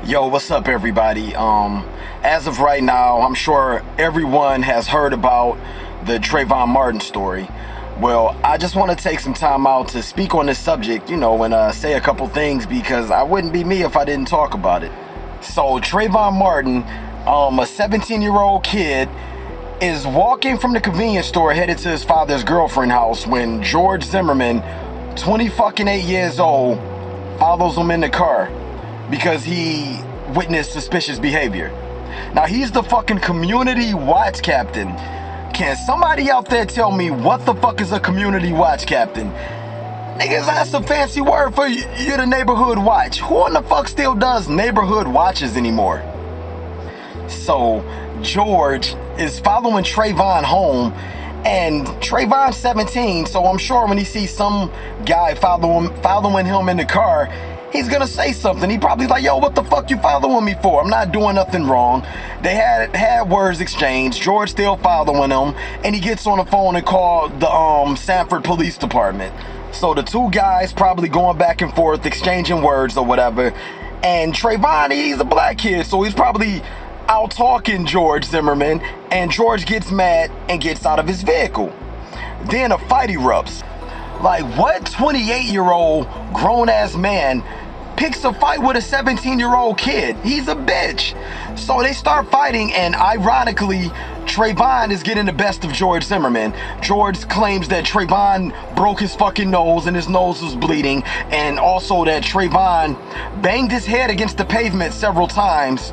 Yo, what's up, everybody? As of right now, I'm sure everyone has heard about the Trayvon Martin story. Well, I just want to take some time out to speak on this subject, and say a couple things because I wouldn't be me if I didn't talk about it. So, Trayvon Martin, a 17-year-old kid, is walking from the convenience store headed to his father's girlfriend's house when George Zimmerman, 28 years old, follows him in the car because he witnessed suspicious behavior. Now, he's the fucking community watch captain. Can somebody out there tell me what the fuck is a community watch captain? Niggas, that's a fancy word for you're the neighborhood watch. Who in the fuck still does neighborhood watches anymore? So, George is following Trayvon home, and Trayvon's 17, so I'm sure when he sees some guy following him in the car, he's gonna say something. He probably like, yo, what the fuck you following me for? I'm not doing nothing wrong. They had words exchanged. George still following him, and he gets on the phone and called the Sanford police department. So the two guys probably going back and forth, exchanging words or whatever. And Trayvon, he's a black kid, so he's probably out talking George Zimmerman, and George gets mad and gets out of his vehicle. Then a fight erupts. Like, what 28-year-old grown-ass man picks a fight with a 17-year-old kid? He's a bitch. So they start fighting, and ironically, Trayvon is getting the best of George Zimmerman. George claims that Trayvon broke his fucking nose and his nose was bleeding, and also that Trayvon banged his head against the pavement several times.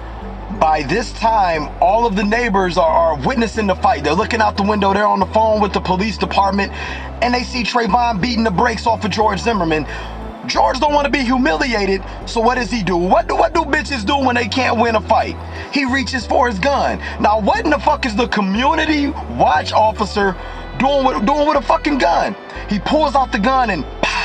By this time, all of the neighbors are witnessing the fight. They're looking out the window. They're on the phone with the police department, and they see Trayvon beating the brakes off of George Zimmerman. George don't want to be humiliated, so what does he do? What do bitches do when they can't win a fight? He reaches for his gun. Now, what in the fuck is the community watch officer doing with a fucking gun? He pulls out the gun and pow!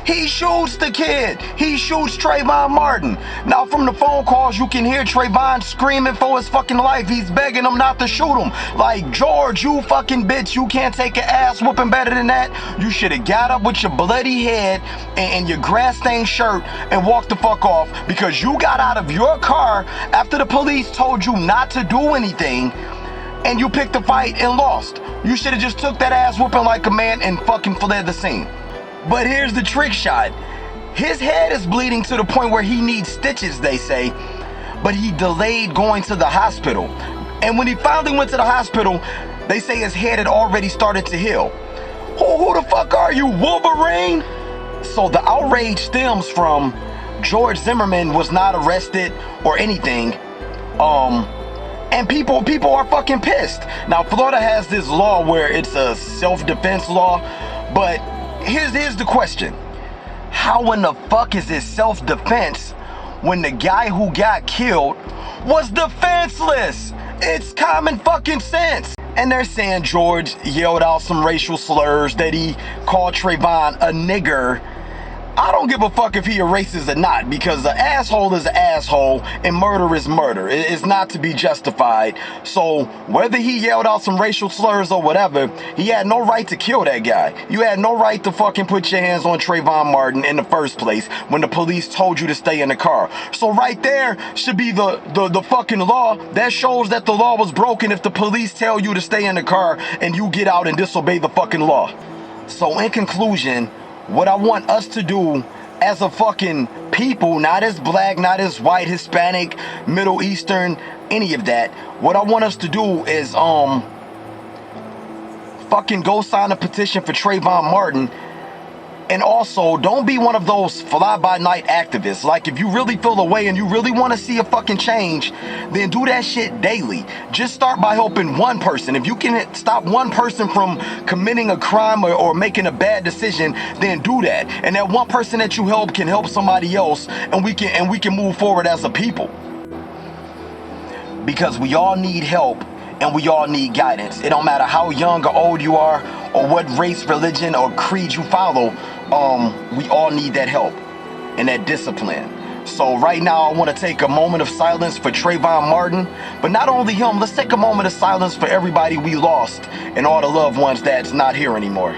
He shoots the kid. He shoots Trayvon Martin. Now, from the phone calls, you can hear Trayvon screaming for his fucking life. He's begging him not to shoot him. Like, George, you fucking bitch, you can't take an ass whooping better than that. You should have got up with your bloody head and your grass-stained shirt and walked the fuck off because you got out of your car after the police told you not to do anything, and you picked a fight and lost. You should have just took that ass whooping like a man and fucking fled the scene. But here's the trick shot. His head is bleeding to the point where he needs stitches, they say, but he delayed going to the hospital. And when he finally went to the hospital, they say his head had already started to heal. Who the fuck are you, Wolverine? So the outrage stems from George Zimmerman was not arrested or anything. And people are fucking pissed. Now, Florida has this law where it's a self-defense law, but here's the question. How in the fuck is it self-defense when the guy who got killed was defenseless? It's common fucking sense. And they're saying George yelled out some racial slurs, that he called Trayvon a nigger. I don't give a fuck if he a racist or not, because an asshole is an asshole and murder is murder. It's not to be justified. So whether he yelled out some racial slurs or whatever, he had no right to kill that guy. You had no right to fucking put your hands on Trayvon Martin in the first place when the police told you to stay in the car. So right there should be the fucking law. That shows that the law was broken if the police tell you to stay in the car and you get out and disobey the fucking law. So in conclusion, what I want us to do as a fucking people, not as black, not as white, Hispanic, Middle Eastern, any of that, what I want us to do is fucking go sign a petition for Trayvon Martin. And also, don't be one of those fly-by-night activists. Like, if you really feel the way and you really want to see a fucking change, then do that shit daily. Just start by helping one person. If you can stop one person from committing a crime or making a bad decision, then do that. And that one person that you help can help somebody else, and we can move forward as a people. Because we all need help and we all need guidance. It don't matter how young or old you are or what race, religion, or creed you follow. We all need that help and that discipline. So right now, I want to take a moment of silence for Trayvon Martin, but not only him, let's take a moment of silence for everybody we lost and all the loved ones that's not here anymore.